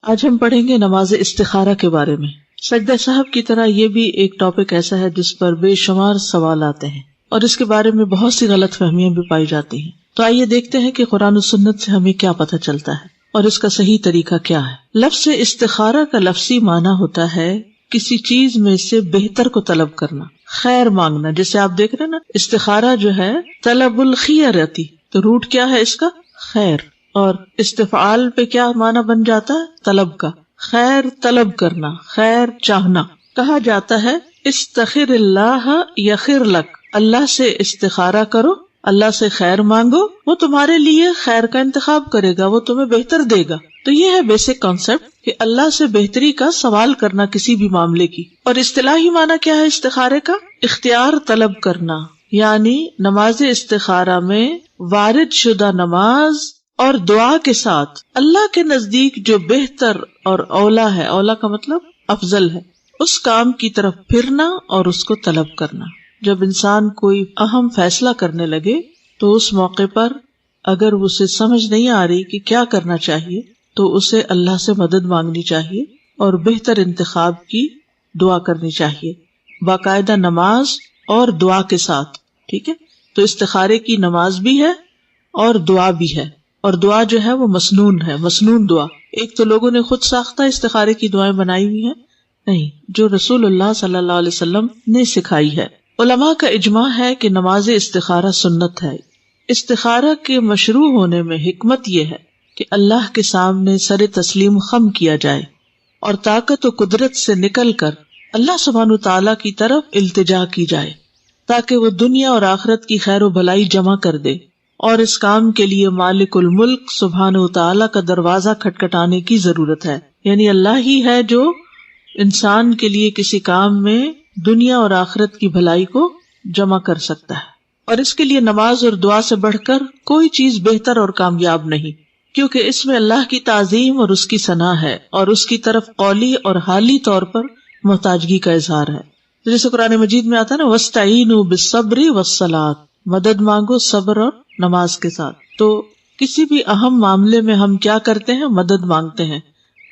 آج ہم پڑھیں گے نماز استخارہ کے بارے میں۔ سجدہ صاحب کی طرح یہ بھی ایک ٹاپک ایسا ہے جس پر بے شمار سوال آتے ہیں اور اس کے بارے میں بہت سی غلط فہمیاں بھی پائی جاتی ہیں۔ تو آئیے دیکھتے ہیں کہ قرآن و سنت سے ہمیں کیا پتہ چلتا ہے اور اس کا صحیح طریقہ کیا ہے۔ لفظ استخارہ کا لفظی معنی ہوتا ہے کسی چیز میں سے بہتر کو طلب کرنا، خیر مانگنا۔ جیسے آپ دیکھ رہے ہیں نا، استخارہ جو ہے طلب الخیرتی، تو روٹ کیا ہے اس کا؟ خیر۔ اور استفعال پہ کیا معنی بن جاتا ہے؟ طلب کا، خیر طلب کرنا، خیر چاہنا۔ کہا جاتا ہے استخر اللہ یخر لک، اللہ سے استخارہ کرو، اللہ سے خیر مانگو، وہ تمہارے لیے خیر کا انتخاب کرے گا، وہ تمہیں بہتر دے گا۔ تو یہ ہے بیسک کانسیپٹ کہ اللہ سے بہتری کا سوال کرنا کسی بھی معاملے کی۔ اور اصطلاحی معنی کیا ہے استخارے کا؟ اختیار طلب کرنا، یعنی نماز استخارہ میں وارد شدہ نماز اور دعا کے ساتھ اللہ کے نزدیک جو بہتر اور اولا ہے، اولا کا مطلب افضل ہے، اس کام کی طرف پھرنا اور اس کو طلب کرنا۔ جب انسان کوئی اہم فیصلہ کرنے لگے تو اس موقع پر اگر اسے سمجھ نہیں آ رہی کہ کیا کرنا چاہیے تو اسے اللہ سے مدد مانگنی چاہیے اور بہتر انتخاب کی دعا کرنی چاہیے، باقاعدہ نماز اور دعا کے ساتھ۔ ٹھیک ہے، تو استخارے کی نماز بھی ہے اور دعا بھی ہے، اور دعا جو ہے وہ مسنون ہے، مسنون دعا۔ ایک تو لوگوں نے خود ساختہ استخارے کی دعائیں بنائی ہوئی ہیں، نہیں، جو رسول اللہ صلی اللہ علیہ وسلم نے سکھائی ہے۔ علماء کا اجماع ہے کہ نماز استخارہ سنت ہے۔ استخارہ کے مشروع ہونے میں حکمت یہ ہے کہ اللہ کے سامنے سر تسلیم خم کیا جائے اور طاقت و قدرت سے نکل کر اللہ سبحانہ وتعالیٰ کی طرف التجا کی جائے تاکہ وہ دنیا اور آخرت کی خیر و بھلائی جمع کر دے، اور اس کام کے لیے مالک الملک سبحانہ وتعالیٰ کا دروازہ کھٹکھٹانے کی ضرورت ہے۔ یعنی اللہ ہی ہے جو انسان کے لیے کسی کام میں دنیا اور آخرت کی بھلائی کو جمع کر سکتا ہے، اور اس کے لیے نماز اور دعا سے بڑھ کر کوئی چیز بہتر اور کامیاب نہیں، کیونکہ اس میں اللہ کی تعظیم اور اس کی ثنا ہے اور اس کی طرف قولی اور حالی طور پر محتاجگی کا اظہار ہے۔ جیسے قرآن مجید میں آتا ہے نا، وَاسْتَعِینُوا بِالصَّبْرِ وَالصَّلَاةِ، مدد مانگو صبر اور نماز کے ساتھ۔ تو کسی بھی اہم معاملے میں ہم کیا کرتے ہیں؟ مدد مانگتے ہیں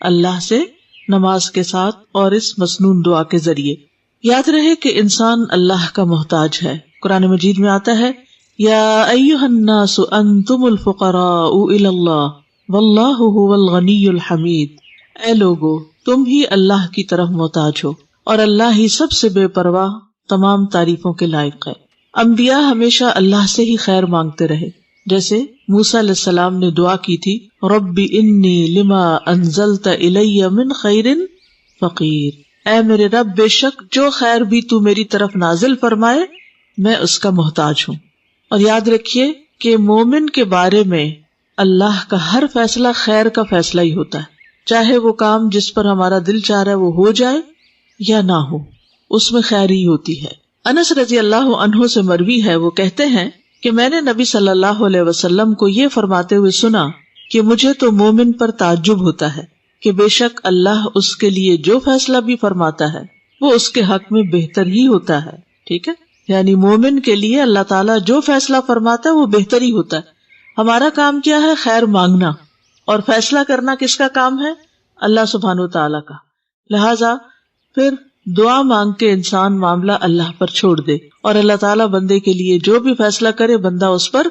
اللہ سے نماز کے ساتھ اور اس مسنون دعا کے ذریعے۔ یاد رہے کہ انسان اللہ کا محتاج ہے۔ قرآن مجید میں آتا ہے یا ایھا الناس انتم الفقراء الی اللہ واللہ ھو الغنی الحمید، اے لوگو تم ہی اللہ کی طرف محتاج ہو اور اللہ ہی سب سے بے پرواہ تمام تعریفوں کے لائق ہے۔ انبیاء ہمیشہ اللہ سے ہی خیر مانگتے رہے، جیسے موسیٰ علیہ السلام نے دعا کی تھی رب انی لما انزلت الی من خیر فقیر، اے میرے رب بے شک جو خیر بھی تو میری طرف نازل فرمائے میں اس کا محتاج ہوں۔ اور یاد رکھیے کہ مومن کے بارے میں اللہ کا ہر فیصلہ خیر کا فیصلہ ہی ہوتا ہے، چاہے وہ کام جس پر ہمارا دل چاہ رہا ہے وہ ہو جائے یا نہ ہو، اس میں خیر ہی ہوتی ہے۔ انس رضی اللہ عنہ سے مروی ہے، وہ کہتے ہیں کہ میں نے نبی صلی اللہ علیہ وسلم کو یہ فرماتے ہوئے سنا کہ مجھے تو مومن پر تعجب ہوتا ہے کہ بے شک اللہ اس کے لیے جو فیصلہ بھی فرماتا ہے وہ اس کے حق میں بہتر ہی ہوتا ہے۔ ٹھیک ہے، یعنی مومن کے لیے اللہ تعالیٰ جو فیصلہ فرماتا ہے وہ بہتر ہی ہوتا ہے۔ ہمارا کام کیا ہے؟ خیر مانگنا، اور فیصلہ کرنا کس کا کام ہے؟ اللہ سبحانہ وتعالیٰ کا۔ لہذا پھر دعا مانگ کے انسان معاملہ اللہ پر چھوڑ دے اور اللہ تعالیٰ بندے کے لیے جو بھی فیصلہ کرے بندہ اس پر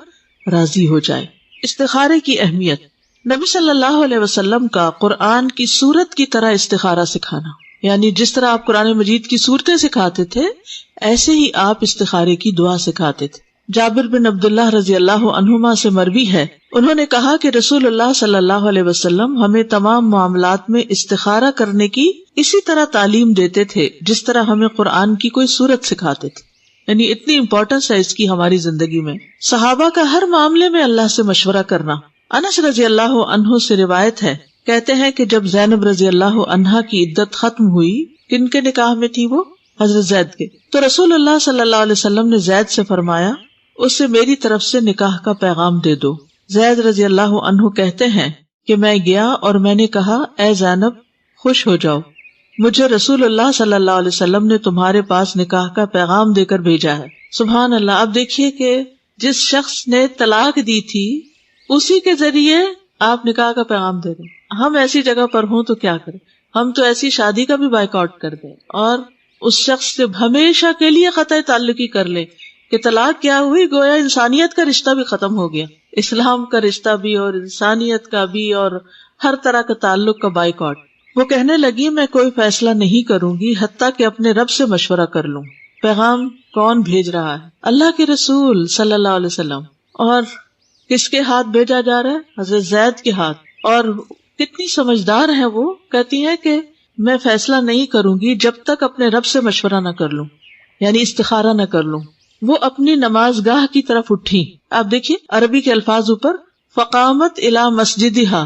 راضی ہو جائے۔ استخارے کی اہمیت، نبی صلی اللہ علیہ وسلم کا قرآن کی سورت کی طرح استخارہ سکھانا، یعنی جس طرح آپ قرآن مجید کی صورتیں سکھاتے تھے ایسے ہی آپ استخارے کی دعا سکھاتے تھے۔ جابر بن عبداللہ رضی اللہ عنہما سے مروی ہے، انہوں نے کہا کہ رسول اللہ صلی اللہ علیہ وسلم ہمیں تمام معاملات میں استخارہ کرنے کی اسی طرح تعلیم دیتے تھے جس طرح ہمیں قرآن کی کوئی سورت سکھاتے تھے، یعنی اتنی امپورٹنس ہے اس کی ہماری زندگی میں۔ صحابہ کا ہر معاملے میں اللہ سے مشورہ کرنا۔ انس رضی اللہ عنہ سے روایت ہے، کہتے ہیں کہ جب زینب رضی اللہ عنہا کی عدت ختم ہوئی، کن کے نکاح میں تھی وہ؟ حضرت زید کے، تو رسول اللہ صلی اللہ علیہ وسلم نے زید سے فرمایا اسے میری طرف سے نکاح کا پیغام دے دو۔ زید رضی اللہ عنہ کہتے ہیں کہ میں گیا اور میں نے کہا اے زینب خوش ہو جاؤ، مجھے رسول اللہ صلی اللہ علیہ وسلم نے تمہارے پاس نکاح کا پیغام دے کر بھیجا ہے۔ سبحان اللہ۔ اب دیکھیے کہ جس شخص نے طلاق دی تھی اسی کے ذریعے آپ نکاح کا پیغام دے رہے۔ ہم ایسی جگہ پر ہوں تو کیا کریں؟ ہم تو ایسی شادی کا بھی بائیکاٹ کر دیں اور اس شخص سے ہمیشہ کے لیے قطع تعلقی کر لیں کہ طلاق کیا ہوئی، گویا انسانیت کا رشتہ بھی ختم ہو گیا، اسلام کا رشتہ بھی اور انسانیت کا بھی اور ہر طرح کا تعلق کا بائیکاٹ۔ وہ کہنے لگی میں کوئی فیصلہ نہیں کروں گی حتیٰ کہ اپنے رب سے مشورہ کر لوں۔ پیغام کون بھیج رہا ہے؟ اللہ کے رسول صلی اللہ علیہ وسلم۔ اور کس کے ہاتھ بھیجا جا رہا ہے؟ حضرت زید کے ہاتھ۔ اور کتنی سمجھدار ہے وہ، کہتی ہے کہ میں فیصلہ نہیں کروں گی جب تک اپنے رب سے مشورہ نہ کر لوں، یعنی استخارہ نہ کر لوں۔ وہ اپنی نماز گاہ کی طرف اٹھی۔ آپ دیکھیے عربی کے الفاظ اوپر، فقامت الی مسجدہا،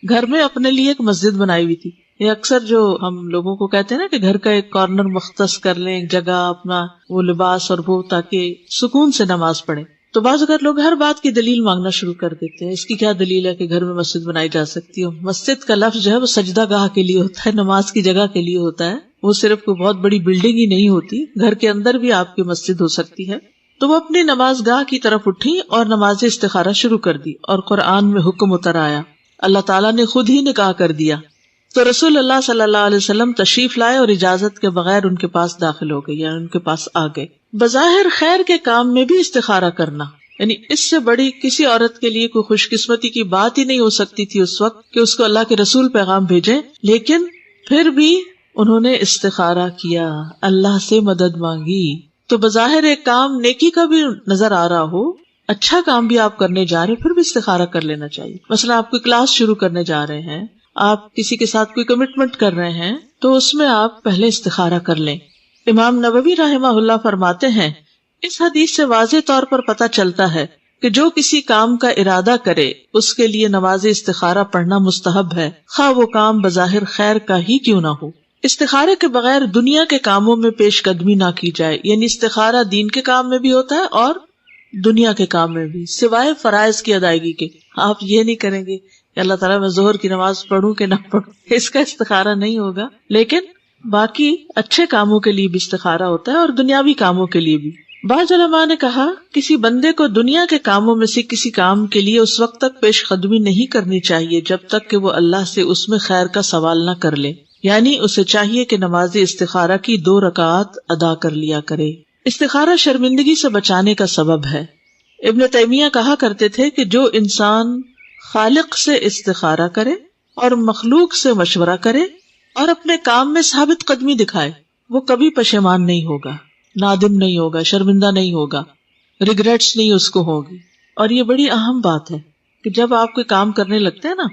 گھر میں اپنے لیے ایک مسجد بنائی ہوئی تھی۔ یہ اکثر جو ہم لوگوں کو کہتے ہیں نا کہ گھر کا ایک کارنر مختص کر لیں، ایک جگہ اپنا وہ لباس اور وہ، تاکہ سکون سے نماز پڑھیں۔ تو بعض اگر لوگ ہر بات کی دلیل مانگنا شروع کر دیتے ہیں، اس کی کیا دلیل ہے کہ گھر میں مسجد بنائی جا سکتی ہو؟ مسجد کا لفظ جو ہے وہ سجدہ گاہ کے لیے ہوتا ہے، نماز کی جگہ کے لیے ہوتا ہے۔ وہ صرف کوئی بہت بڑی بلڈنگ ہی نہیں ہوتی، گھر کے اندر بھی آپ کی مسجد ہو سکتی ہے۔ تو وہ اپنی نماز گاہ کی طرف اٹھی اور نماز استخارہ شروع کر دی، اور قرآن میں حکم اتر آیا، اللہ تعالیٰ نے خود ہی نکاح کر دیا۔ تو رسول اللہ صلی اللہ علیہ وسلم تشریف لائے اور اجازت کے بغیر ان کے پاس داخل ہو گئے، یعنی ان کے پاس آ گئے۔ بظاہر خیر کے کام میں بھی استخارہ کرنا، یعنی اس سے بڑی کسی عورت کے لیے کوئی خوش قسمتی کی بات ہی نہیں ہو سکتی تھی اس وقت کہ اس کو اللہ کے رسول پیغام بھیجیں، لیکن پھر بھی انہوں نے استخارہ کیا، اللہ سے مدد مانگی۔ تو بظاہر ایک کام نیکی کا بھی نظر آ رہا ہو، اچھا کام بھی آپ کرنے جا رہے ہیں، پھر بھی استخارہ کر لینا چاہیے۔ مثلا آپ کوئی کلاس شروع کرنے جا رہے ہیں، آپ کسی کے ساتھ کوئی کمٹمنٹ کر رہے ہیں، تو اس میں آپ پہلے استخارہ کر لیں۔ امام نووی رحمہ اللہ فرماتے ہیں، اس حدیث سے واضح طور پر پتہ چلتا ہے کہ جو کسی کام کا ارادہ کرے اس کے لیے نماز استخارہ پڑھنا مستحب ہے، خواہ وہ کام بظاہر خیر کا ہی کیوں نہ ہو۔ استخارے کے بغیر دنیا کے کاموں میں پیش قدمی نہ کی جائے، یعنی استخارہ دین کے کام میں بھی ہوتا ہے اور دنیا کے کام میں بھی، سوائے فرائض کی ادائیگی کے۔ آپ یہ نہیں کریں گے کہ اللہ تعالیٰ میں ظہر کی نماز پڑھوں کہ نہ پڑھوں، اس کا استخارہ نہیں ہوگا، لیکن باقی اچھے کاموں کے لیے بھی استخارہ ہوتا ہے اور دنیاوی کاموں کے لیے بھی۔ بعض علماء نے کہا کسی بندے کو دنیا کے کاموں میں سے کسی کام کے لیے اس وقت تک پیش قدمی نہیں کرنی چاہیے جب تک کہ وہ اللہ سے اس میں خیر کا سوال نہ کر لے، یعنی اسے چاہیے کہ نماز استخارہ کی 2 رکعات ادا کر لیا کرے۔ استخارہ شرمندگی سے بچانے کا سبب ہے۔ ابن تیمیہ کہا کرتے تھے کہ جو انسان خالق سے استخارہ کرے اور مخلوق سے مشورہ کرے اور اپنے کام میں ثابت قدمی دکھائے، وہ کبھی پشیمان نہیں ہوگا، نادم نہیں ہوگا، شرمندہ نہیں ہوگا، ریگریٹس نہیں اس کو ہوگی۔ اور یہ بڑی اہم بات ہے کہ جب آپ کوئی کام کرنے لگتے ہیں نا،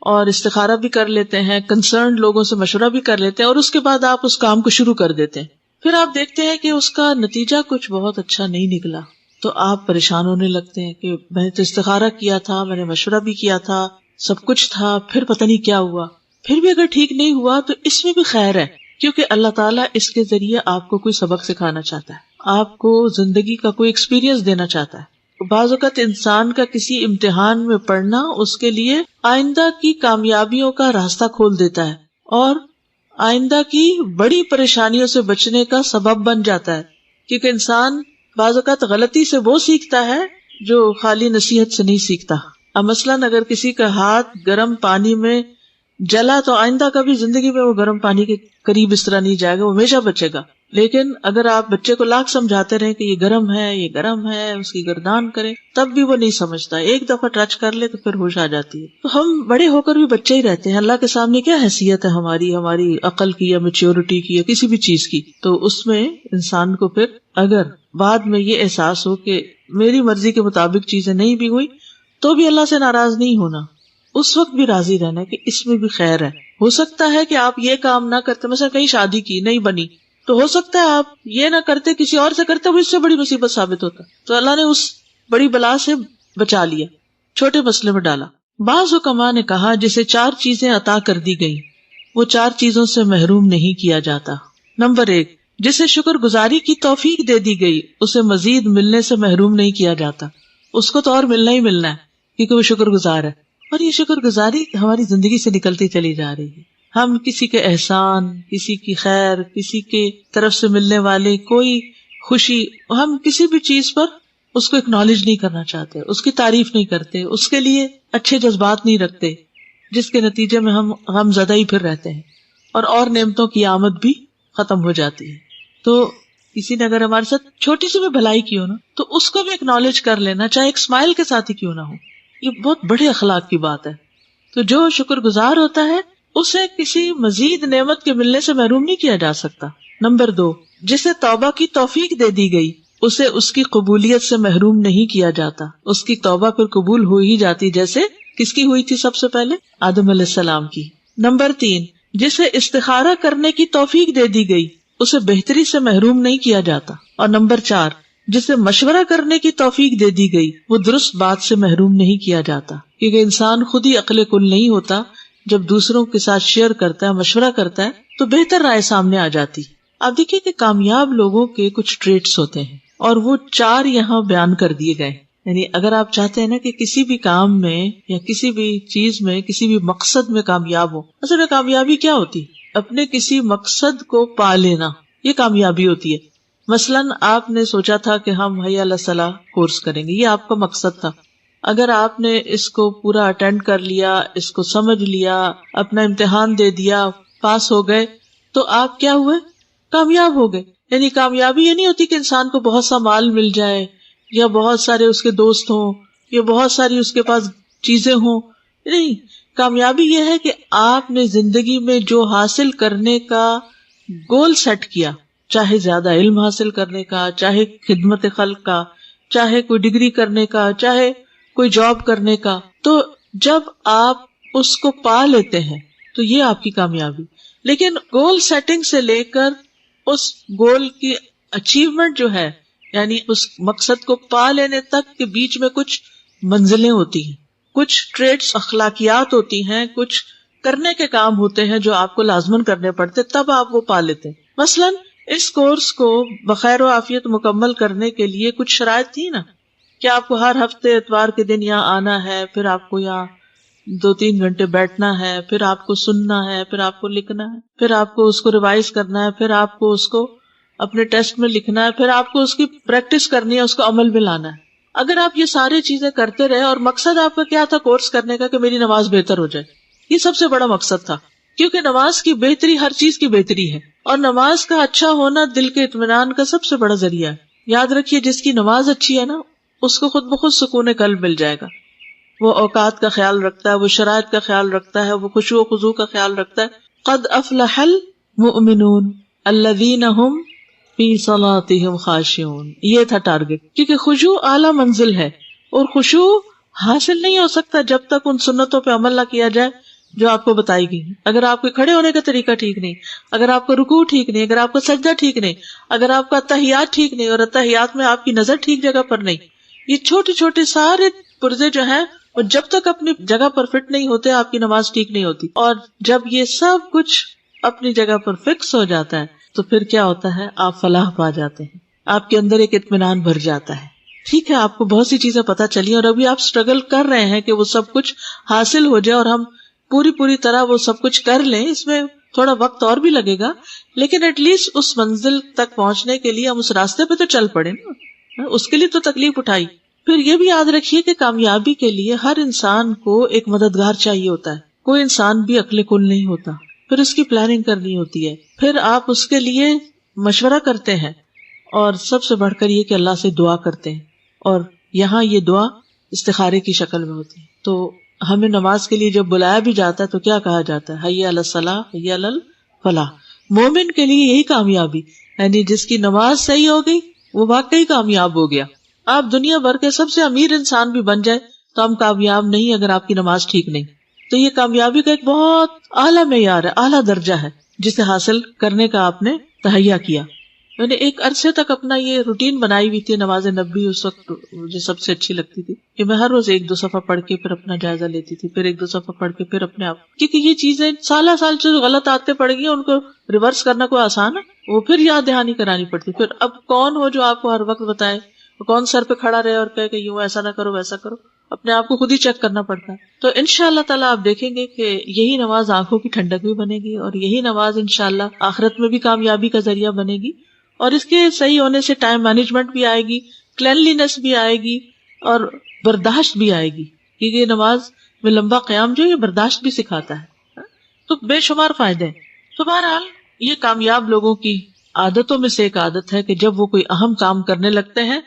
اور استخارہ بھی کر لیتے ہیں، کنسرنڈ لوگوں سے مشورہ بھی کر لیتے ہیں، اور اس کے بعد آپ اس کام کو شروع کر دیتے ہیں، پھر آپ دیکھتے ہیں کہ اس کا نتیجہ کچھ بہت اچھا نہیں نکلا، تو آپ پریشان ہونے لگتے ہیں کہ میں نے تو استخارہ کیا تھا، میں نے مشورہ بھی کیا تھا، سب کچھ تھا، پھر پتہ نہیں کیا ہوا۔ پھر بھی اگر ٹھیک نہیں ہوا تو اس میں بھی خیر ہے، کیونکہ اللہ تعالیٰ اس کے ذریعے آپ کو کوئی سبق سکھانا چاہتا ہے، آپ کو زندگی کا کوئی ایکسپیرینس دینا چاہتا ہے۔ بعض اوقات انسان کا کسی امتحان میں پڑھنا اس کے لیے آئندہ کی کامیابیوں کا راستہ کھول دیتا ہے اور آئندہ کی بڑی پریشانیوں سے بچنے کا سبب بن جاتا ہے، کیونکہ انسان بعض اوقات غلطی سے وہ سیکھتا ہے جو خالی نصیحت سے نہیں سیکھتا۔ اب مثلاً اگر کسی کا ہاتھ گرم پانی میں جلا تو آئندہ کبھی زندگی میں وہ گرم پانی کے قریب اس طرح نہیں جائے گا، وہ ہمیشہ بچے گا۔ لیکن اگر آپ بچے کو لاکھ سمجھاتے رہیں کہ یہ گرم ہے، یہ گرم ہے، اس کی گردان کریں، تب بھی وہ نہیں سمجھتا، ایک دفعہ ٹچ کر لے تو پھر ہوش آ جاتی ہے۔ تو ہم بڑے ہو کر بھی بچے ہی رہتے ہیں، اللہ کے سامنے کیا حیثیت ہے ہماری عقل کی یا میچیورٹی کی یا کسی بھی چیز کی؟ تو اس میں انسان کو پھر اگر بعد میں یہ احساس ہو کہ میری مرضی کے مطابق چیزیں نہیں بھی ہوئی تو بھی اللہ سے ناراض نہیں ہونا، اس وقت بھی راضی رہنا کہ اس میں بھی خیر ہے۔ ہو سکتا ہے کہ آپ یہ کام نہ کرتے، مثلا کہیں شادی کی نہیں بنی، تو ہو سکتا ہے آپ یہ نہ کرتے، کسی اور سے کرتے، وہ اس سے بڑی مصیبت ثابت ہوتا، تو اللہ نے اس بڑی بلا سے بچا لیا، چھوٹے مسئلے میں ڈالا۔ بعض حکماء نے کہا جسے 4 چیزیں عطا کر دی گئیں وہ 4 چیزوں سے محروم نہیں کیا جاتا۔ نمبر 1، جسے شکر گزاری کی توفیق دے دی گئی اسے مزید ملنے سے محروم نہیں کیا جاتا، اس کو تو اور ملنا ہی ملنا ہے کیونکہ وہ شکر گزار ہے۔ اور یہ شکر گزاری ہماری زندگی سے نکلتی چلی جا رہی ہے، ہم کسی کے احسان، کسی کی خیر، کسی کے طرف سے ملنے والے کوئی خوشی، ہم کسی بھی چیز پر اس کو اکنالج نہیں کرنا چاہتے، اس کی تعریف نہیں کرتے، اس کے لیے اچھے جذبات نہیں رکھتے۔ جس کے نتیجے میں ہم غم زدہ ہی پھر رہتے ہیں اور نعمتوں کی آمد بھی ختم ہو جاتی ہے. تو کسی نے اگر ہمارے ساتھ چھوٹی سی بھی بھلائی کی ہو نا تو اس کو بھی ایکنالج کر لینا، چاہے ایک اسمائل کے ساتھ ہی کیوں نہ ہو. یہ بہت بڑے اخلاق کی بات ہے. تو جو شکر گزار ہوتا ہے اسے کسی مزید نعمت کے ملنے سے محروم نہیں کیا جا سکتا. نمبر 2، جسے توبہ کی توفیق دے دی گئی اسے اس کی قبولیت سے محروم نہیں کیا جاتا. اس کی توبہ پھر قبول ہو ہی جاتی، جیسے کس کی ہوئی تھی سب سے پہلے؟ آدم علیہ السلام کی. نمبر 3، جسے استخارہ کرنے کی توفیق دے دی گئی اسے بہتری سے محروم نہیں کیا جاتا. اور نمبر 4، جسے مشورہ کرنے کی توفیق دے دی گئی وہ درست بات سے محروم نہیں کیا جاتا، کیونکہ انسان خود ہی عقل کل نہیں ہوتا. جب دوسروں کے ساتھ شیئر کرتا ہے، مشورہ کرتا ہے تو بہتر رائے سامنے آ جاتی. آپ دیکھیے کہ کامیاب لوگوں کے کچھ ٹریٹس ہوتے ہیں اور وہ 4 یہاں بیان کر دیے گئے. یعنی اگر آپ چاہتے ہیں نا کہ کسی بھی کام میں یا کسی بھی چیز میں، کسی بھی مقصد میں کامیاب ہو، اصل میں کامیابی کیا ہوتی ہے؟ اپنے کسی مقصد کو پا لینا، یہ کامیابی ہوتی ہے. مثلاً آپ نے سوچا تھا کہ ہم حی علی الصلاح کورس کریں گے، یہ آپ کا مقصد تھا. اگر آپ نے اس کو پورا اٹینڈ کر لیا، اس کو سمجھ لیا، اپنا امتحان دے دیا، پاس ہو گئے، تو آپ کیا ہوئے؟ کامیاب ہو گئے. یعنی کامیابی یہ نہیں ہوتی کہ انسان کو بہت سا مال مل جائے یا بہت سارے اس کے دوست ہوں یا بہت ساری اس کے پاس چیزیں ہوں. نہیں، کامیابی یہ ہے کہ آپ نے زندگی میں جو حاصل کرنے کا گول سیٹ کیا، چاہے زیادہ علم حاصل کرنے کا، چاہے خدمت خلق کا، چاہے کوئی ڈگری کرنے کا، چاہے کوئی جاب کرنے کا، تو جب آپ اس کو پا لیتے ہیں تو یہ آپ کی کامیابی. لیکن گول سیٹنگ سے لے کر اس گول کی اچیومنٹ جو ہے، یعنی اس مقصد کو پا لینے تک کے بیچ میں کچھ منزلیں ہوتی ہیں، کچھ ٹریٹس، اخلاقیات ہوتی ہیں، کچھ کرنے کے کام ہوتے ہیں جو آپ کو لازماً کرنے پڑتے، تب آپ وہ پا لیتے ہیں. مثلاً اس کورس کو بخیر و عافیت مکمل کرنے کے لیے کچھ شرائط تھی نا، کہ آپ کو ہر ہفتے اتوار کے دن یہاں آنا ہے، پھر آپ کو یہاں 2-3 گھنٹے بیٹھنا ہے، پھر آپ کو سننا ہے، پھر آپ کو لکھنا ہے، پھر آپ کو اس کو ریوائز کرنا ہے، پھر آپ کو اس کو اپنے ٹیسٹ میں لکھنا ہے، پھر آپ کو اس کی پریکٹس کرنی ہے، اس کو عمل میں لانا ہے. اگر آپ یہ ساری چیزیں کرتے رہے اور مقصد آپ کا کیا تھا کورس کرنے کا؟ کہ میری نماز بہتر ہو جائے. یہ سب سے بڑا مقصد تھا، کیونکہ نماز کی بہتری ہر چیز کی بہتری ہے، اور نماز کا اچھا ہونا دل کے اطمینان کا سب سے بڑا ذریعہ ہے. یاد رکھیے، جس کی نماز اچھی ہے نا، اس کو خود بخود سکون قلب مل جائے گا. وہ اوقات کا خیال رکھتا ہے، وہ شرائط کا خیال رکھتا ہے، وہ خشوع و خضوع کا خیال رکھتا ہے. قد افلح المؤمنون الذین هم فی صلاتهم خاشعون، یہ تھا ٹارگٹ. کیونکہ خشوع اعلیٰ منزل ہے، اور خشوع حاصل نہیں ہو سکتا جب تک ان سنتوں پہ عمل نہ کیا جائے جو آپ کو بتائی گئی. اگر آپ کے کھڑے ہونے کا طریقہ ٹھیک نہیں، اگر آپ کا رکوع ٹھیک نہیں، اگر آپ کا سجدہ ٹھیک نہیں، اگر آپ کا تحیات ٹھیک نہیں، اور تحیات میں آپ کی نظر ٹھیک جگہ پر نہیں، یہ چھوٹے چھوٹے سارے پرزے جو ہیں وہ جب تک اپنی جگہ پر فٹ نہیں ہوتے آپ کی نماز ٹھیک نہیں ہوتی. اور جب یہ سب کچھ اپنی جگہ پر فکس ہو جاتا ہے تو پھر کیا ہوتا ہے؟ آپ فلاح پا جاتے ہیں، آپ کے اندر ایک اطمینان بھر جاتا ہے. ٹھیک ہے، آپ کو بہت سی چیزیں پتہ چلی اور ابھی آپ سٹرگل کر رہے ہیں کہ وہ سب کچھ حاصل ہو جائے اور ہم پوری طرح وہ سب کچھ کر لیں. اس میں تھوڑا وقت اور بھی لگے گا، لیکن ایٹ لیسٹ اس منزل تک پہنچنے کے لیے ہم اس راستے پہ تو چل پڑے نا، اس کے لیے تو تکلیف اٹھائی. پھر یہ بھی یاد رکھیے کہ کامیابی کے لیے ہر انسان کو ایک مددگار چاہیے ہوتا ہے. کوئی انسان بھی عقل کل نہیں ہوتا، پھر اس کی پلاننگ کرنی ہوتی ہے، پھر آپ اس کے لیے مشورہ کرتے ہیں، اور سب سے بڑھ کر یہ کہ اللہ سے دعا کرتے ہیں. اور یہاں یہ دعا استخارے کی شکل میں ہوتی ہے. تو ہمیں نماز کے لیے جب بلایا بھی جاتا ہے تو کیا کہا جاتا ہے؟ حی علی الصلاح، حی علی الفلاح. مومن کے لیے یہی کامیابی، یعنی جس کی نماز صحیح ہو گئی وہ واقعی کامیاب ہو گیا. آپ دنیا بھر کے سب سے امیر انسان بھی بن جائے تو ہم کامیاب نہیں اگر آپ کی نماز ٹھیک نہیں. تو یہ کامیابی کا ایک بہت اعلیٰ معیار ہے، اعلیٰ درجہ ہے جسے حاصل کرنے کا آپ نے تہیا کیا. میں نے ایک عرصے تک اپنا یہ روٹین بنائی ہوئی تھی. نماز نبی اس وقت مجھے سب سے اچھی لگتی تھی کہ میں ہر روز 1-2 صفحہ پڑھ کے پھر اپنا جائزہ لیتی تھی، پھر 1-2 صفحہ پڑھ کے پھر اپنے آپ، کیونکہ یہ چیزیں سالہ سال جو غلط عادتیں پڑ گئی ان کو ریورس کرنا کوئی آسان ہے؟ وہ پھر یاد دہانی کرانی پڑتی. پھر اب کون ہو جو آپ کو ہر وقت بتائے؟ کون سر پہ کھڑا رہے اور کہے کہ یوں ایسا نہ کرو ویسا کرو؟ اپنے آپ کو خود ہی چیک کرنا پڑتا ہے. تو انشاءاللہ تعالیٰ آپ دیکھیں گے کہ یہی نماز آنکھوں کی ٹھنڈک بھی بنے گی، اور یہی نماز انشاءاللہ آخرت میں بھی کامیابی کا ذریعہ بنے گی. اور اس کے صحیح ہونے سے ٹائم مینجمنٹ بھی آئے گی، کلینلینس بھی آئے گی، اور برداشت بھی آئے گی. کیونکہ یہ نماز میں لمبا قیام جو یہ برداشت بھی سکھاتا ہے، تو بے شمار فائدے ہیں۔ تو بہرحال یہ کامیاب لوگوں کی عادتوں میں سے ایک عادت ہے کہ جب وہ کوئی اہم کام کرنے لگتے ہیں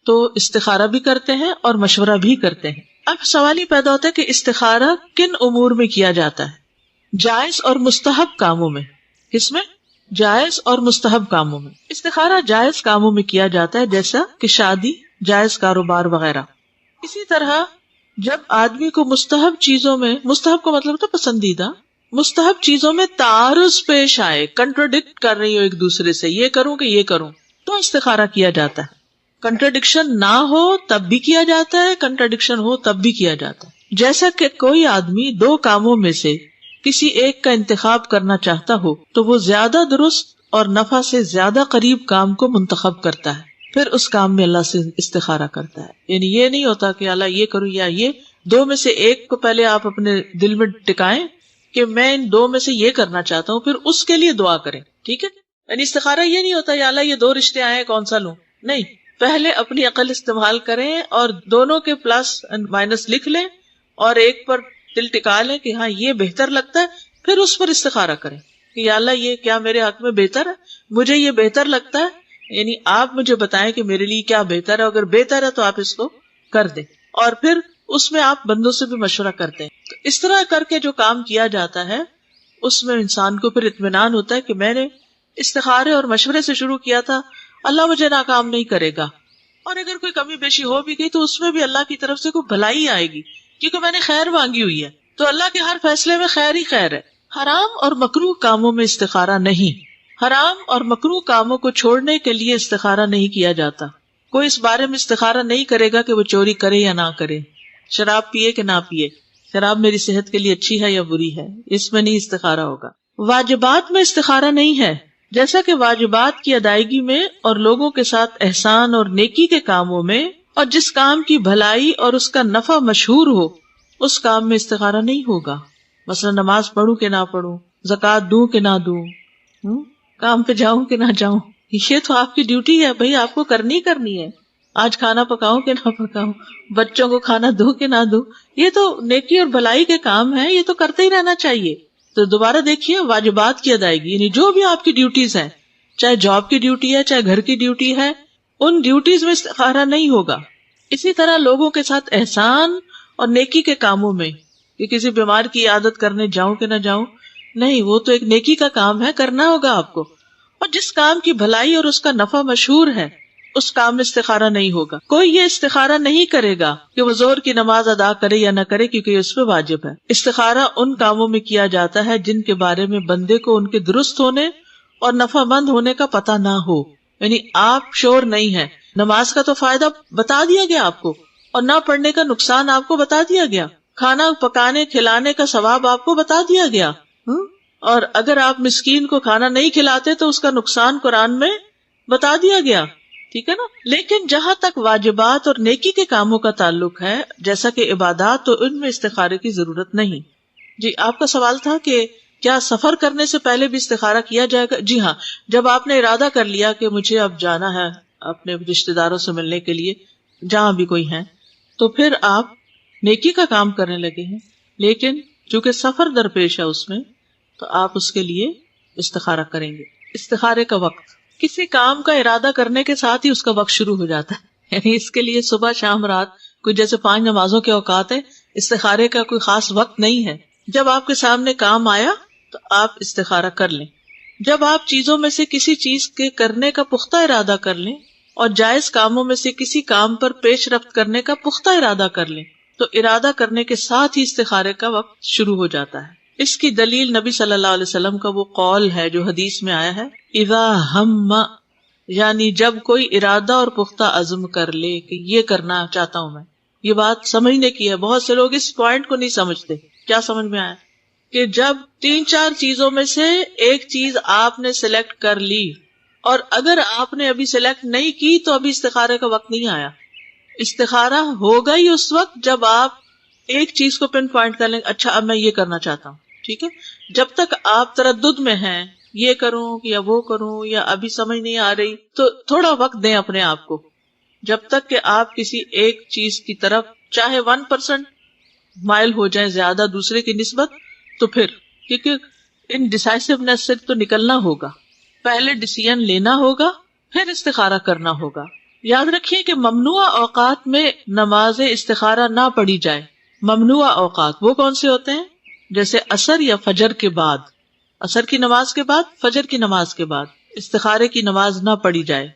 تو استخارہ بھی کرتے ہیں اور مشورہ بھی کرتے ہیں۔ اب سوال یہ پیدا ہوتا ہے کہ استخارہ کن امور میں کیا جاتا ہے؟ جائز اور مستحب کاموں میں۔ کس میں؟ جائز اور مستحب کاموں میں۔ استخارہ جائز کاموں میں کیا جاتا ہے، جیسا کہ شادی، جائز کاروبار وغیرہ۔ اسی طرح جب آدمی کو مستحب چیزوں میں، مستحب کو مطلب تو پسندیدہ، مستحب چیزوں میں تعارض پیش آئے، کنٹراڈکٹ کر رہی ہو ایک دوسرے سے، یہ کروں کہ یہ کروں، تو استخارہ کیا جاتا ہے۔ کنٹراڈکشن نہ ہو تب بھی کیا جاتا ہے، کنٹراڈکشن ہو تب بھی کیا جاتا ہے۔ جیسا کہ کوئی آدمی دو کاموں میں سے کسی ایک کا انتخاب کرنا چاہتا ہو تو وہ زیادہ درست اور نفع سے زیادہ قریب کام کو منتخب کرتا ہے، پھر اس کام میں اللہ سے استخارہ کرتا ہے۔ یعنی یہ نہیں ہوتا کہ اللہ یہ کروں یا یہ، دو میں سے ایک کو پہلے آپ اپنے دل میں ٹکائیں کہ میں ان دو میں سے یہ کرنا چاہتا ہوں، پھر اس کے لیے دعا کریں، ٹھیک ہے۔ یعنی استخارہ یہ نہیں ہوتا یا اللہ یہ دو رشتے آئے کون سا لوں، نہیں، پہلے اپنی عقل استعمال کریں اور دونوں کے پلس اینڈ مائنس لکھ لیں اور ایک پر دل ٹکا لیں کہ ہاں یہ بہتر لگتا ہے، پھر اس پر استخارہ کریں کہ یا اللہ یہ کیا میرے حق میں بہتر ہے، مجھے یہ بہتر لگتا ہے، یعنی آپ مجھے بتائیں کہ میرے لیے کیا بہتر ہے، اگر بہتر ہے تو آپ اس کو کر دیں، اور پھر اس میں آپ بندوں سے بھی مشورہ کرتے ہیں۔ تو اس طرح کر کے جو کام کیا جاتا ہے اس میں انسان کو پھر اطمینان ہوتا ہے کہ میں نے استخارے اور مشورے سے شروع کیا تھا، اللہ مجھے ناکام نہیں کرے گا، اور اگر کوئی کمی بیشی ہو بھی گئی تو اس میں بھی اللہ کی طرف سے کوئی بھلائی آئے گی، کیونکہ میں نے خیر مانگی ہوئی ہے، تو اللہ کے ہر فیصلے میں خیر ہی خیر ہے۔ حرام اور مکروہ کاموں میں استخارہ نہیں، حرام اور مکروہ کاموں کو چھوڑنے کے لیے استخارہ نہیں کیا جاتا۔ کوئی اس بارے میں استخارہ نہیں کرے گا کہ وہ چوری کرے یا نہ کرے، شراب پیے کہ نہ پیے، شراب میری صحت کے لیے اچھی ہے یا بری ہے، اس میں نہیں استخارہ ہوگا۔ واجبات میں استخارہ نہیں ہے، جیسا کہ واجبات کی ادائیگی میں اور لوگوں کے ساتھ احسان اور نیکی کے کاموں میں، اور جس کام کی بھلائی اور اس کا نفع مشہور ہو اس کام میں استخارہ نہیں ہوگا۔ مثلا نماز پڑھوں کہ نہ پڑھوں، زکوٰۃ دوں کہ نہ دوں، کام پہ جاؤں کہ نہ جاؤں، یہ تو آپ کی ڈیوٹی ہے بھائی، آپ کو کرنی ہے۔ آج کھانا پکاؤں کہ نہ پکاؤں، بچوں کو کھانا دوں کہ نہ دوں، یہ تو نیکی اور بھلائی کے کام ہیں، یہ تو کرتے ہی رہنا چاہیے۔ تو دوبارہ دیکھیے واجبات کی ادائیگی، یعنی جو بھی آپ کی ڈیوٹیز ہیں، چاہے جاب کی ڈیوٹی ہے چاہے گھر کی ڈیوٹی ہے، ان ڈیوٹیز میں استخارہ نہیں ہوگا۔ اسی طرح لوگوں کے ساتھ احسان اور نیکی کے کاموں میں، کہ کسی بیمار کی عیادت کرنے جاؤں کہ نہ جاؤں، نہیں، وہ تو ایک نیکی کا کام ہے، کرنا ہوگا آپ کو، اور جس کام کی بھلائی اور اس کا نفع مشہور ہے اس کام میں استخارہ نہیں ہوگا۔ کوئی یہ استخارہ نہیں کرے گا کہ وہ ظہر کی نماز ادا کرے یا نہ کرے، کیونکہ یہ اس پہ واجب ہے۔ استخارہ ان کاموں میں کیا جاتا ہے جن کے بارے میں بندے کو ان کے درست ہونے اور نفع مند ہونے کا پتہ نہ ہو، یعنی آپ شور نہیں ہے، نماز کا تو فائدہ بتا دیا گیا آپ کو، اور نہ پڑھنے کا نقصان آپ کو بتا دیا گیا، کھانا پکانے کھلانے کا ثواب آپ کو بتا دیا گیا، اور اگر آپ مسکین کو کھانا نہیں کھلاتے تو اس کا نقصان قرآن میں بتا دیا گیا، ٹھیک ہے نا۔ لیکن جہاں تک واجبات اور نیکی کے کاموں کا تعلق ہے، جیسا کہ عبادات، تو ان میں استخارے کی ضرورت نہیں۔ جی، آپ کا سوال تھا کہ کیا سفر کرنے سے پہلے بھی استخارہ کیا جائے گا؟ جی ہاں، جب آپ نے ارادہ کر لیا کہ مجھے اب جانا ہے اپنے رشتے داروں سے ملنے کے لیے، جہاں بھی کوئی ہے، تو پھر آپ نیکی کا کام کرنے لگے ہیں، لیکن چونکہ سفر درپیش ہے اس میں، تو آپ اس کے لیے استخارہ کریں گے۔ استخارے کا وقت، کسی کام کا ارادہ کرنے کے ساتھ ہی اس کا وقت شروع ہو جاتا ہے، یعنی اس کے لیے صبح شام رات کوئی جیسے 5 نمازوں کے اوقات ہے، استخارے کا کوئی خاص وقت نہیں ہے۔ جب آپ کے سامنے کام آیا تو آپ استخارہ کر لیں۔ جب آپ چیزوں میں سے کسی چیز کے کرنے کا پختہ ارادہ کر لیں اور جائز کاموں میں سے کسی کام پر پیش رفت کرنے کا پختہ ارادہ کر لیں تو ارادہ کرنے کے ساتھ ہی استخارے کا وقت شروع ہو جاتا ہے۔ اس کی دلیل نبی صلی اللہ علیہ وسلم کا وہ قول ہے جو حدیث میں آیا ہے، اذا ہم، یعنی جب کوئی ارادہ اور پختہ عزم کر لے کہ یہ کرنا چاہتا ہوں میں۔ یہ بات سمجھنے کی ہے، بہت سے لوگ اس پوائنٹ کو نہیں سمجھتے۔ کیا سمجھ میں آیا؟ کہ جب 3-4 چیزوں میں سے ایک چیز آپ نے سلیکٹ کر لی، اور اگر آپ نے ابھی سلیکٹ نہیں کی تو ابھی استخارے کا وقت نہیں آیا۔ استخارہ ہوگا ہی اس وقت جب آپ ایک چیز کو پن پوائنٹ کر لیں، اچھا اب میں یہ کرنا چاہتا ہوں، ٹھیک ہے۔ جب تک آپ تردد میں ہیں، یہ کروں یا وہ کروں یا ابھی سمجھ نہیں آ رہی، تو تھوڑا وقت دیں اپنے آپ کو، جب تک کہ آپ کسی ایک چیز کی طرف چاہے 1% مائل ہو جائیں زیادہ دوسرے کی نسبت، تو پھر کیونکہ انڈیسائسونیس سے تو نکلنا ہوگا، پہلے ڈیسیژن لینا ہوگا پھر استخارہ کرنا ہوگا۔ یاد رکھیے کہ ممنوع اوقات میں نماز استخارہ نہ پڑھی جائے۔ ممنوع اوقات وہ کون سے ہوتے ہیں؟ جیسے عصر یا فجر کے بعد، عصر کی نماز کے بعد، فجر کی نماز کے بعد استخارے کی نماز نہ پڑھی جائے۔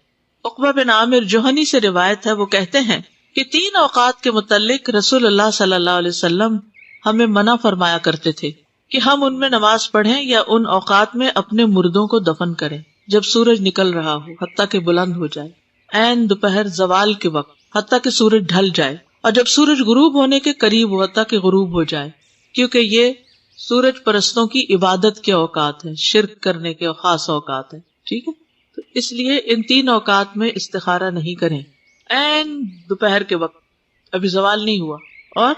عقبہ بن عامر جوہنی سے روایت ہے، وہ کہتے ہیں کہ 3 اوقات کے متعلق رسول اللہ صلی اللہ علیہ وسلم ہمیں منع فرمایا کرتے تھے کہ ہم ان میں نماز پڑھیں یا ان اوقات میں اپنے مردوں کو دفن کریں جب سورج نکل رہا ہو حتیٰ کہ بلند ہو جائے، عین دوپہر زوال کے وقت حتیٰ کہ سورج ڈھل جائے، اور جب سورج غروب ہونے کے قریب ہو حتیٰ کہ غروب ہو جائے، کیونکہ یہ سورج پرستوں کی عبادت کے اوقات ہیں، شرک کرنے کے خاص اوقات ہیں، ٹھیک ہے؟ تو اس لیے ان 3 اوقات میں استخارہ نہیں کریں۔ عین دوپہر کے وقت ابھی زوال نہیں ہوا اور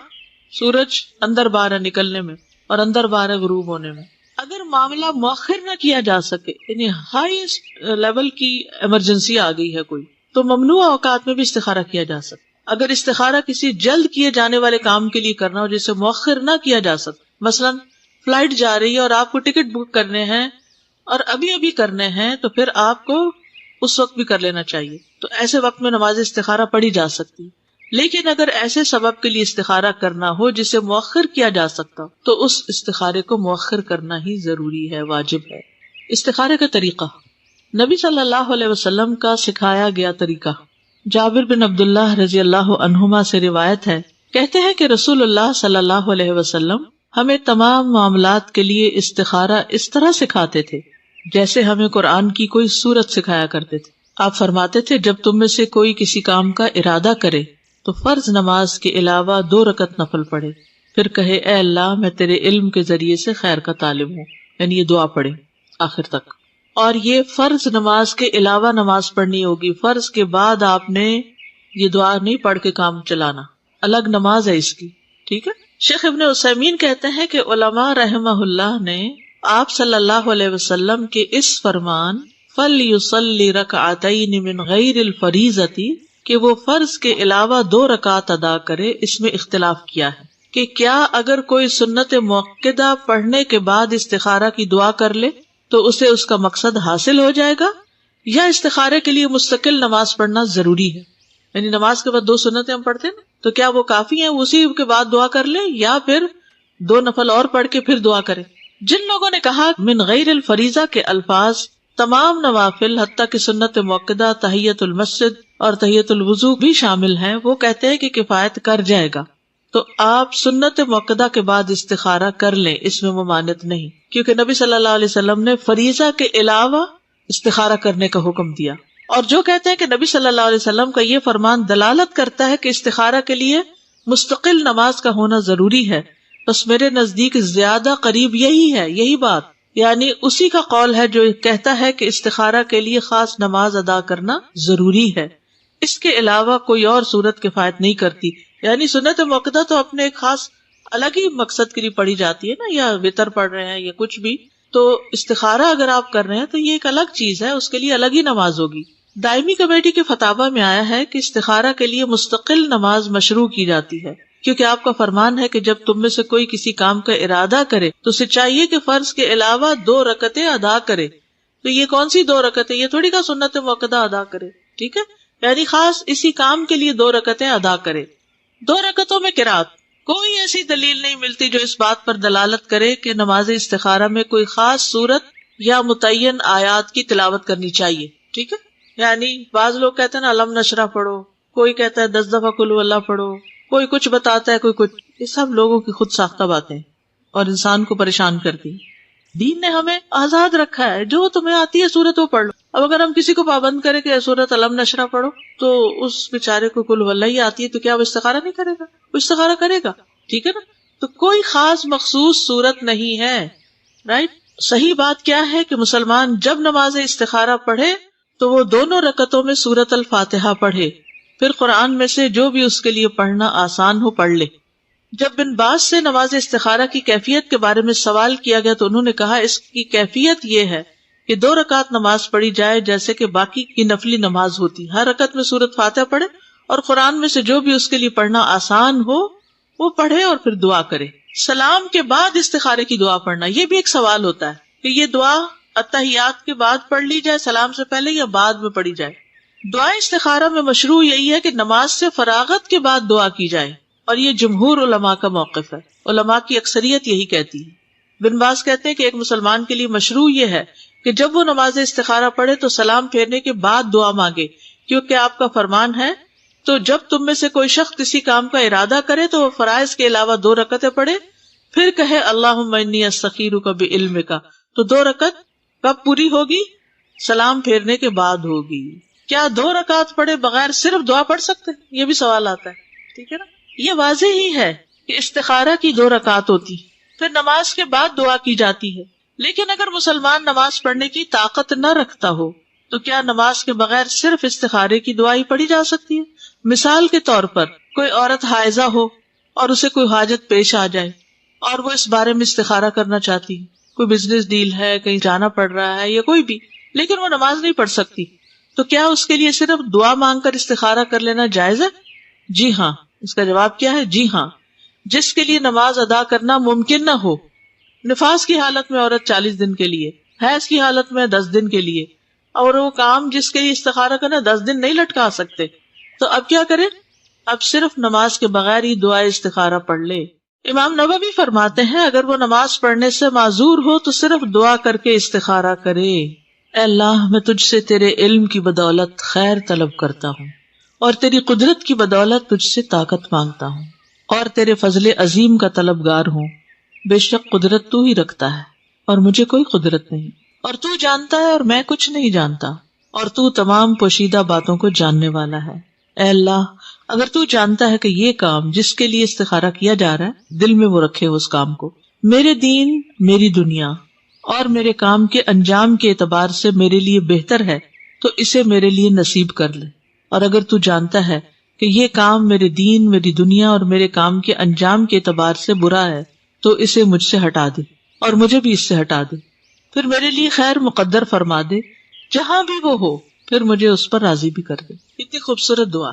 سورج اندر باہر نکلنے میں اور اندر باہر غروب ہونے میں، اگر معاملہ مؤخر نہ کیا جا سکے، یعنی ہائیسٹ لیول کی ایمرجنسی آ گئی ہے کوئی، تو ممنوع اوقات میں بھی استخارہ کیا جا سکتا۔ اگر استخارہ کسی جلد کیے جانے والے کام کے لیے کرنا ہو جسے مؤخر نہ کیا جا سکتا، مثلا فلائٹ جا رہی ہے اور آپ کو ٹکٹ بک کرنے ہیں اور ابھی کرنے ہیں، تو پھر آپ کو اس وقت بھی کر لینا چاہیے، تو ایسے وقت میں نماز استخارہ پڑھی جا سکتی۔ لیکن اگر ایسے سبب کے لیے استخارہ کرنا ہو جسے مؤخر کیا جا سکتا تو اس استخارے کو مؤخر کرنا ہی ضروری ہے، واجب ہے۔ استخارے کا طریقہ، نبی صلی اللہ علیہ وسلم کا سکھایا گیا طریقہ۔ جابر بن عبداللہ رضی اللہ عنہما سے روایت ہے، کہتے ہیں کہ رسول اللہ صلی اللہ علیہ وسلم ہمیں تمام معاملات کے لیے استخارہ اس طرح سکھاتے تھے جیسے ہمیں قرآن کی کوئی سورت سکھایا کرتے تھے۔ آپ فرماتے تھے، جب تم میں سے کوئی کسی کام کا ارادہ کرے تو فرض نماز کے علاوہ 2 رکعت نفل پڑھے، پھر کہے اے اللہ میں تیرے علم کے ذریعے سے خیر کا طالب ہوں، یعنی یہ دعا پڑھے آخر تک۔ اور یہ فرض نماز کے علاوہ نماز پڑھنی ہوگی، فرض کے بعد آپ نے یہ دعا نہیں پڑھ کے کام چلانا، الگ نماز ہے اس کی، ٹھیک ہے؟ شیخ ابن عثیمین کہتے ہیں کہ علماء رحمہ اللہ نے آپ صلی اللہ علیہ وسلم کے اس فرمان فَلْيُصَلِّ رَكْعَتَيْنِ مِنْ غَيْرِ الْفَرِيضَةِ کہ وہ فرض کے علاوہ 2 رکعات ادا کرے، اس میں اختلاف کیا ہے کہ کیا اگر کوئی سنت مؤکدہ پڑھنے کے بعد استخارہ کی دعا کر لے تو اسے اس کا مقصد حاصل ہو جائے گا، یا استخارے کے لیے مستقل نماز پڑھنا ضروری ہے؟ یعنی نماز کے بعد 2 سنتیں ہم پڑھتے ہیں نا، تو کیا وہ کافی ہیں اسی کے بعد دعا کر لے، یا پھر 2 نفل اور پڑھ کے پھر دعا کرے؟ جن لوگوں نے کہا من غیر الفریضہ کے الفاظ تمام نوافل حتیٰ کہ سنت مؤکدہ، تحیت المسجد اور تحیت الوضو بھی شامل ہیں، وہ کہتے ہیں کہ کفایت کر جائے گا، تو آپ سنت مؤکدہ کے بعد استخارہ کر لیں، اس میں ممانعت نہیں، کیونکہ نبی صلی اللہ علیہ وسلم نے فریضہ کے علاوہ استخارہ کرنے کا حکم دیا۔ اور جو کہتے ہیں کہ نبی صلی اللہ علیہ وسلم کا یہ فرمان دلالت کرتا ہے کہ استخارہ کے لیے مستقل نماز کا ہونا ضروری ہے، بس میرے نزدیک زیادہ قریب یہی ہے، یہی بات، یعنی اسی کا قول ہے جو کہتا ہے کہ استخارہ کے لیے خاص نماز ادا کرنا ضروری ہے، اس کے علاوہ کوئی اور صورت کفایت نہیں کرتی۔ یعنی سنت مؤکدہ تو اپنے ایک خاص الگ ہی مقصد کے لیے پڑھی جاتی ہے نا، یا وتر پڑھ رہے ہیں یا کچھ بھی، تو استخارہ اگر آپ کر رہے ہیں تو یہ ایک الگ چیز ہے، اس کے لیے الگ ہی نماز ہوگی۔ دائمی کمیٹی کے فتاوی میں آیا ہے کہ استخارہ کے لیے مستقل نماز مشروع کی جاتی ہے، کیونکہ آپ کا فرمان ہے کہ جب تم میں سے کوئی کسی کام کا ارادہ کرے تو اسے چاہیے کہ فرض کے علاوہ 2 رکعتیں ادا کرے۔ تو یہ کون سی 2 رکعتیں؟ یہ تھوڑی کا سنت مؤکدہ ادا کرے، ٹھیک ہے؟ یعنی خاص اسی کام کے لیے 2 رکعتیں ادا کرے۔ 2 رکعتوں میں قرات، کوئی ایسی دلیل نہیں ملتی جو اس بات پر دلالت کرے کہ نماز استخارہ میں کوئی خاص صورت یا متعین آیات کی تلاوت کرنی چاہیے، ٹھیک ہے؟ یعنی بعض لوگ کہتے ہیں نا علم نشرح پڑھو، کوئی کہتا ہے 10 دفعہ قل اللہ پڑھو، کوئی کچھ بتاتا ہے، کوئی کچھ، یہ سب لوگوں کی خود ساختہ باتیں اور انسان کو پریشان کرتی۔ دین نے ہمیں آزاد رکھا ہے، جو تمہیں آتی ہے سورت وہ پڑھ لو۔ اب اگر ہم کسی کو پابند کریں کہ سورت علم نشرح پڑھو تو اس بیچارے کو قل اللہ ہی آتی ہے، تو کیا وہ استخارہ نہیں کرے گا؟ وہ استخارہ کرے گا، ٹھیک ہے نا؟ تو کوئی خاص مخصوص صورت نہیں ہے، رائٹ؟ صحیح بات کیا ہے کہ مسلمان جب نماز استخارہ پڑھے تو وہ دونوں رکعتوں میں سورت الفاتحہ پڑھے، پھر قرآن میں سے جو بھی اس کے لیے پڑھنا آسان ہو پڑھ لے۔ جب بن باز سے نماز استخارہ کی کیفیت کے بارے میں سوال کیا گیا تو انہوں نے کہا اس کی کیفیت یہ ہے کہ 2 رکعت نماز پڑھی جائے جیسے کہ باقی کی نفلی نماز ہوتی، ہر رکعت میں سورت فاتحہ پڑھے اور قرآن میں سے جو بھی اس کے لیے پڑھنا آسان ہو وہ پڑھے اور پھر دعا کرے. سلام کے بعد استخارے کی دعا پڑھنا، یہ بھی ایک سوال ہوتا ہے کہ یہ دعا اتحیات کے بعد پڑھ لی جائے، سلام سے پہلے، یا بعد میں پڑھی جائے. دعا استخارہ میں مشروع یہی ہے کہ نماز سے فراغت کے بعد دعا کی جائے، اور یہ جمہور علماء کا موقف ہے. علماء کی اکثریت یہی کہتی ہے. بن باز کہتے ہیں کہ ایک مسلمان کے لیے مشروع یہ ہے کہ جب وہ نماز استخارہ پڑھے تو سلام پھیرنے کے بعد دعا مانگے، کیونکہ آپ کا فرمان ہے تو جب تم میں سے کوئی شخص کسی کام کا ارادہ کرے تو وہ فرائض کے علاوہ 2 رکعتیں پڑھے، پھر کہے اللہم انی استخیرک بعلمک. تو 2 رکعت کب پوری ہوگی؟ سلام پھیرنے کے بعد ہوگی. کیا 2 رکعت پڑھے بغیر صرف دعا پڑھ سکتے ہیں؟ یہ بھی سوال آتا ہے. ٹھیک ہے نا، یہ واضح ہی ہے کہ استخارہ کی 2 رکعت ہوتی، پھر نماز کے بعد دعا کی جاتی ہے. لیکن اگر مسلمان نماز پڑھنے کی طاقت نہ رکھتا ہو تو کیا نماز کے بغیر صرف استخارے کی دعا ہی پڑھی جا سکتی ہے؟ مثال کے طور پر کوئی عورت حائضہ ہو اور اسے کوئی حاجت پیش آ جائے اور وہ اس بارے میں استخارہ کرنا چاہتی، کوئی بزنس ڈیل ہے، کہیں جانا پڑ رہا ہے یا کوئی بھی، لیکن وہ نماز نہیں پڑھ سکتی، تو کیا اس کے لیے صرف دعا مانگ کر استخارہ کر لینا جائز ہے؟ جی ہاں. اس کا جواب کیا ہے؟ جی ہاں. جس کے لیے نماز ادا کرنا ممکن نہ ہو، نفاس کی حالت میں عورت 40 دن کے لیے، حیض کی حالت میں 10 دن کے لیے، اور وہ کام جس کے لیے استخارہ کرنا 10 دن نہیں لٹکا سکتے، تو اب کیا کرے؟ اب صرف نماز کے بغیر ہی دعا استخارہ پڑھ لے. امام نووی فرماتے ہیں اگر وہ نماز پڑھنے سے معذور ہو تو صرف دعا کر کے استخارہ کرے. اے اللہ، میں تجھ سے تیرے علم کی بدولت خیر طلب کرتا ہوں، اور تیری قدرت کی بدولت تجھ سے طاقت مانگتا ہوں، اور تیرے فضل عظیم کا طلبگار ہوں. بے شک قدرت تو ہی رکھتا ہے اور مجھے کوئی قدرت نہیں، اور تو جانتا ہے اور میں کچھ نہیں جانتا، اور تو تمام پوشیدہ باتوں کو جاننے والا ہے. اے اللہ، اگر تو جانتا ہے کہ یہ کام جس کے لیے استخارہ کیا جا رہا ہے، دل میں وہ رکھے اس کام کو، میرے دین، میری دنیا اور میرے کام کے انجام کے اعتبار سے میرے لیے بہتر ہے تو اسے میرے لیے نصیب کر لے. اور اگر تو جانتا ہے کہ یہ کام میرے دین، میری دنیا اور میرے کام کے انجام کے اعتبار سے برا ہے تو اسے مجھ سے ہٹا دے اور مجھے بھی اس سے ہٹا دے، پھر میرے لیے خیر مقدر فرما دے، جہاں بھی وہ ہو پھر مجھے اس پر راضی بھی کر دے. اتنی خوبصورت دعا.